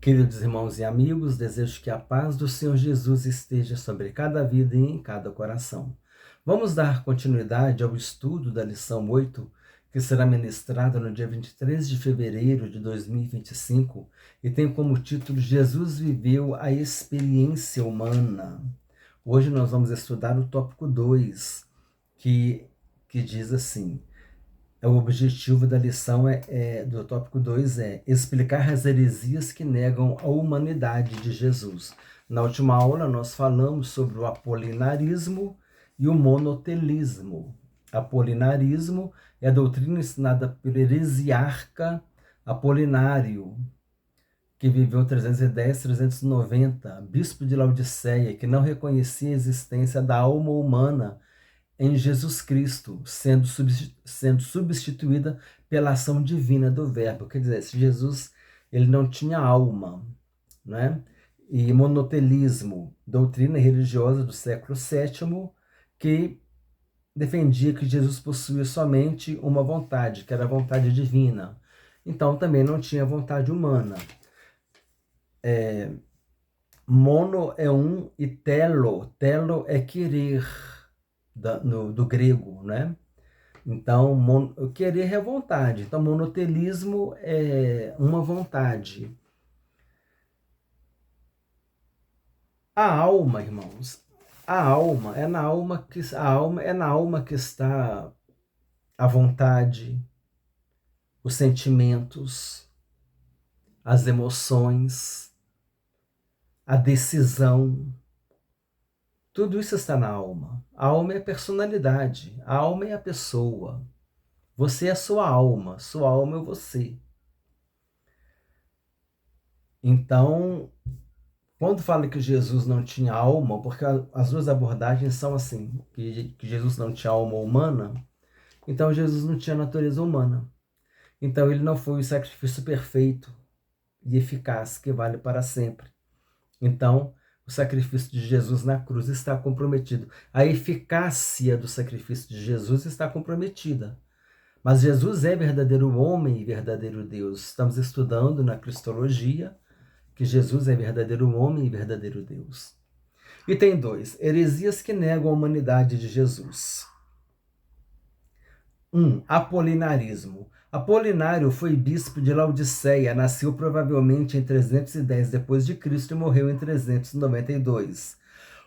Queridos irmãos e amigos, desejo que a paz do Senhor Jesus esteja sobre cada vida e em cada coração. Vamos dar continuidade ao estudo da lição 8, que será ministrada no dia 23 de fevereiro de 2025 e tem como título Jesus viveu a experiência humana. Hoje nós vamos estudar o tópico 2, que diz assim: o objetivo da lição do tópico 2 é explicar as heresias que negam a humanidade de Jesus. Na última aula, nós falamos sobre o apolinarismo e o monotelismo. Apolinarismo é a doutrina ensinada pelo heresiarca Apolinário, que viveu 310-390, bispo de Laodiceia, que não reconhecia a existência da alma humana em Jesus Cristo, sendo substituída pela ação divina do Verbo. Quer dizer, Jesus ele não tinha alma, né? E monotelismo, doutrina religiosa do século VII, que defendia que Jesus possuía somente uma vontade, que era a vontade divina. Então também não tinha vontade humana. Mono é um e telo é querer, do grego, né? Então, querer é vontade. Então, monotelismo é uma vontade. A alma, irmãos, a alma é na alma que está a vontade, os sentimentos, as emoções, a decisão. Tudo isso está na alma. A alma é a personalidade, a alma é a pessoa. Você é a sua alma é você. Então, quando fala que Jesus não tinha alma, porque as duas abordagens são assim, que Jesus não tinha alma humana, então Jesus não tinha natureza humana. Então ele não foi o sacrifício perfeito e eficaz que vale para sempre. Então, o sacrifício de Jesus na cruz está comprometido. A eficácia do sacrifício de Jesus está comprometida. Mas Jesus é verdadeiro homem e verdadeiro Deus. Estamos estudando na Cristologia que Jesus é verdadeiro homem e verdadeiro Deus. E tem 2, heresias que negam a humanidade de Jesus. 1. Apolinarismo. Apolinário foi bispo de Laodiceia, nasceu provavelmente em 310 d.C. e morreu em 392.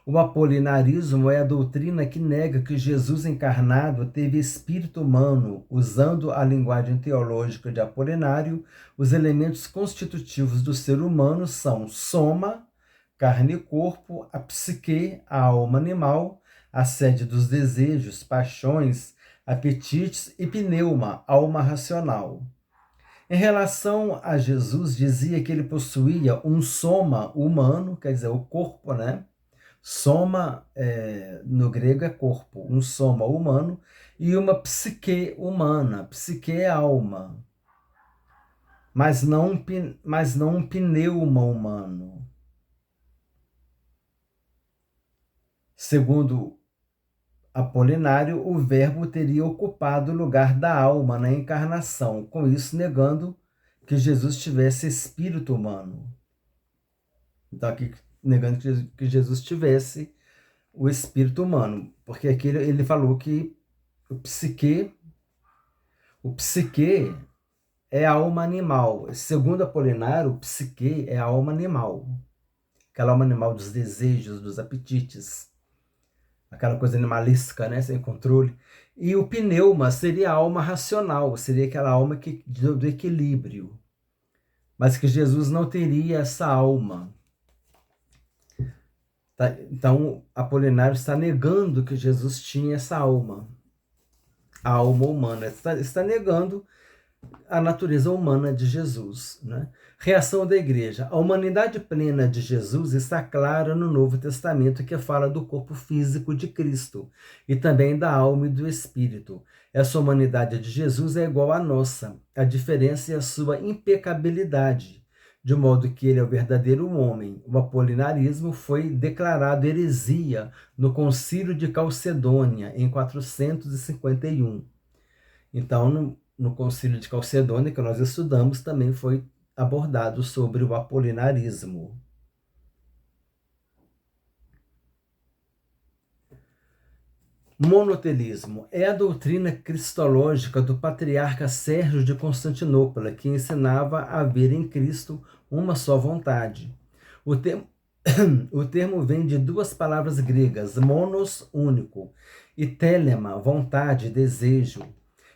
O apolinarismo é a doutrina que nega que Jesus encarnado teve espírito humano. Usando a linguagem teológica de Apolinário, os elementos constitutivos do ser humano são soma, carne e corpo, a psique, a alma animal, a sede dos desejos, paixões, apetites e pneuma, alma racional. Em relação a Jesus, dizia que ele possuía um soma humano, quer dizer, o corpo, né? Soma, no grego, é corpo, um soma humano, e uma psique humana. Psique é alma, mas não um pneuma humano. Segundo Apolinário, o Verbo teria ocupado o lugar da alma na encarnação, com isso negando que Jesus tivesse espírito humano. Então, aqui negando que Jesus tivesse o espírito humano, porque aqui ele falou que o psique é a alma animal. Segundo Apolinário, o psique é a alma animal. Aquela alma animal dos desejos, dos apetites. Aquela coisa animalística, né? Sem controle. E o pneuma seria a alma racional, seria aquela alma do equilíbrio. Mas que Jesus não teria essa alma. Tá? Então, Apolinário está negando que Jesus tinha essa alma. A alma humana. Está negando a natureza humana de Jesus, né? Reação da igreja. A humanidade plena de Jesus está clara no Novo Testamento, que fala do corpo físico de Cristo e também da alma e do espírito. Essa humanidade de Jesus é igual à nossa. A diferença é a sua impecabilidade, de modo que ele é o verdadeiro homem. O apolinarismo foi declarado heresia no Concílio de Calcedônia, em 451. Então, no Concílio de Calcedônia, que nós estudamos, também foi abordado sobre o apolinarismo. Monotelismo é a doutrina cristológica do patriarca Sérgio de Constantinopla, que ensinava a haver em Cristo uma só vontade. O termo, o termo vem de duas palavras gregas, monos, único, e telema, vontade, desejo.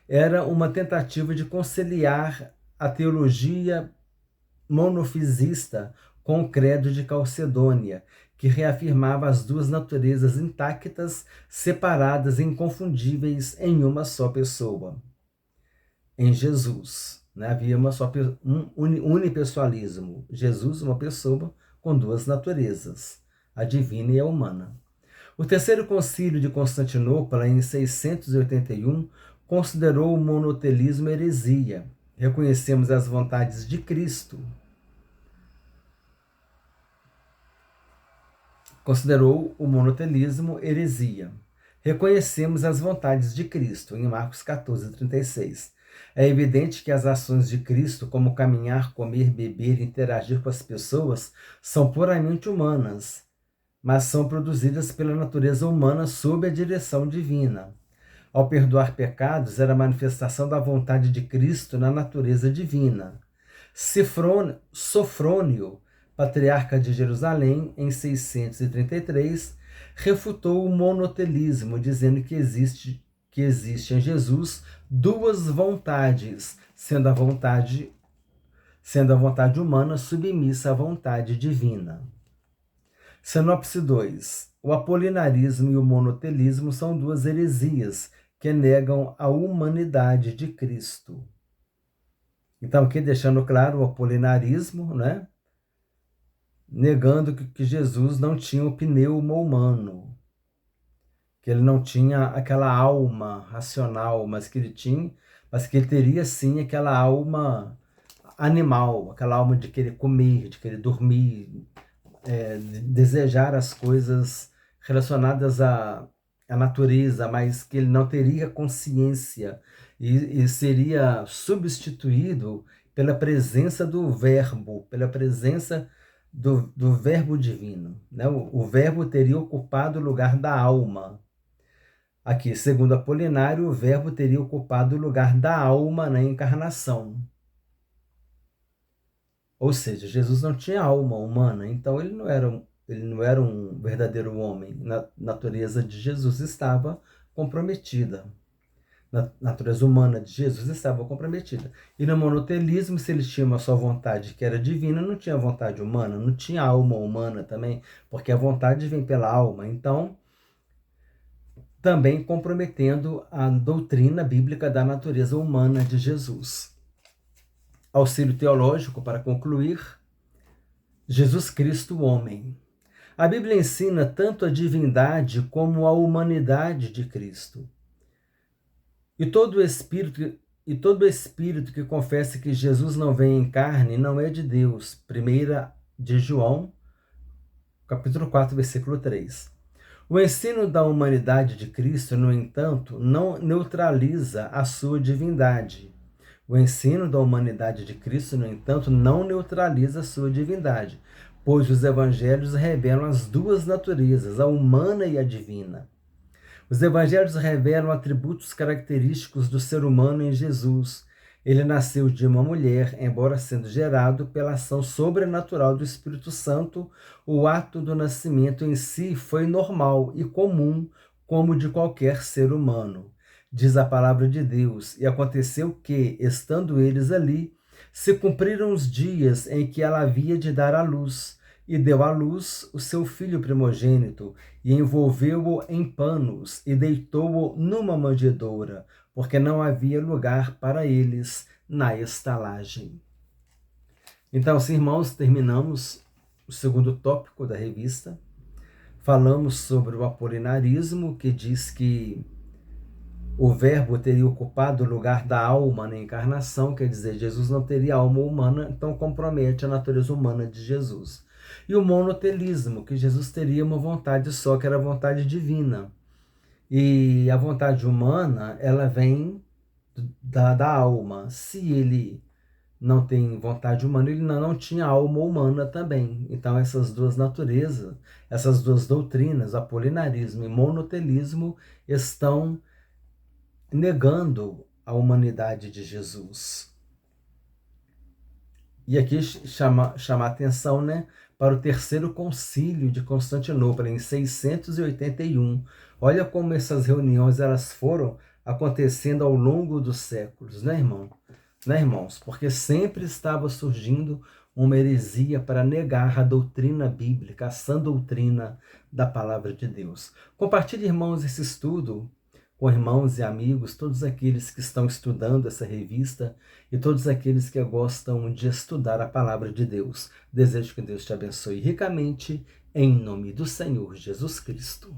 Era uma tentativa de conciliar a teologia monofisista com o credo de Calcedônia, que reafirmava as duas naturezas intactas, separadas e inconfundíveis em uma só pessoa, em Jesus. Né? Havia um unipessoalismo. Jesus, uma pessoa com duas naturezas, a divina e a humana. O terceiro concílio de Constantinopla, em 681, considerou o monotelismo heresia. Reconhecemos as vontades de Cristo. Considerou o monotelismo heresia. Reconhecemos as vontades de Cristo, em Marcos 14, 36. É evidente que as ações de Cristo, como caminhar, comer, beber e interagir com as pessoas, são puramente humanas, mas são produzidas pela natureza humana sob a direção divina. Ao perdoar pecados, era a manifestação da vontade de Cristo na natureza divina. Sofrônio, patriarca de Jerusalém, em 633, refutou o monotelismo, dizendo que existe em Jesus duas vontades, sendo a vontade humana submissa à vontade divina. Sinopse 2. O apolinarismo e o monotelismo são duas heresias que negam a humanidade de Cristo. Então, aqui deixando claro o apolinarismo, né? Negando que Jesus não tinha o pneuma humano, que ele não tinha aquela alma racional, mas que ele teria sim aquela alma animal, aquela alma de querer comer, de querer dormir, desejar as coisas relacionadas à natureza, mas que ele não teria consciência e seria substituído pela presença do Verbo, pela presença do Verbo divino. Né? O Verbo teria ocupado o lugar da alma. Aqui, segundo Apolinário, o Verbo teria ocupado o lugar da alma na encarnação. Ou seja, Jesus não tinha alma humana, então ele não era um verdadeiro homem. A natureza de Jesus estava comprometida. A natureza humana de Jesus estava comprometida. E no monotelismo, se ele tinha uma só vontade que era divina, não tinha vontade humana, não tinha alma humana também, porque a vontade vem pela alma. Então, também comprometendo a doutrina bíblica da natureza humana de Jesus. Auxílio teológico para concluir. Jesus Cristo, homem. A Bíblia ensina tanto a divindade como a humanidade de Cristo. E todo espírito que confessa que Jesus não vem em carne não é de Deus. 1 de João, capítulo 4, versículo 3. O ensino da humanidade de Cristo, no entanto, não neutraliza a sua divindade. O ensino da humanidade de Cristo, no entanto, não neutraliza a sua divindade, pois os evangelhos revelam as duas naturezas, a humana e a divina. Os evangelhos revelam atributos característicos do ser humano em Jesus. Ele nasceu de uma mulher, embora sendo gerado pela ação sobrenatural do Espírito Santo, o ato do nascimento em si foi normal e comum, como de qualquer ser humano. Diz a palavra de Deus, e aconteceu que, estando eles ali, se cumpriram os dias em que ela havia de dar à luz, e deu à luz o seu filho primogênito, e envolveu-o em panos, e deitou-o numa manjedoura, porque não havia lugar para eles na estalagem. Então, irmãos, terminamos o segundo tópico da revista. Falamos sobre o apolinarismo, que diz que o Verbo teria ocupado o lugar da alma na encarnação, quer dizer, Jesus não teria alma humana, então compromete a natureza humana de Jesus. E o monotelismo, que Jesus teria uma vontade só, que era a vontade divina. E a vontade humana, ela vem da alma. Se ele não tem vontade humana, ele não tinha alma humana também. Então essas duas naturezas, essas duas doutrinas, apolinarismo e monotelismo, estão negando a humanidade de Jesus. E aqui chama a atenção, né, para o terceiro concílio de Constantinopla, em 681. Olha como essas reuniões elas foram acontecendo ao longo dos séculos, né, irmão? Né, irmãos? Porque sempre estava surgindo uma heresia para negar a doutrina bíblica, a sã doutrina da palavra de Deus. Compartilhe, irmãos, esse estudo com irmãos e amigos, todos aqueles que estão estudando essa revista e todos aqueles que gostam de estudar a palavra de Deus. Desejo que Deus te abençoe ricamente, em nome do Senhor Jesus Cristo.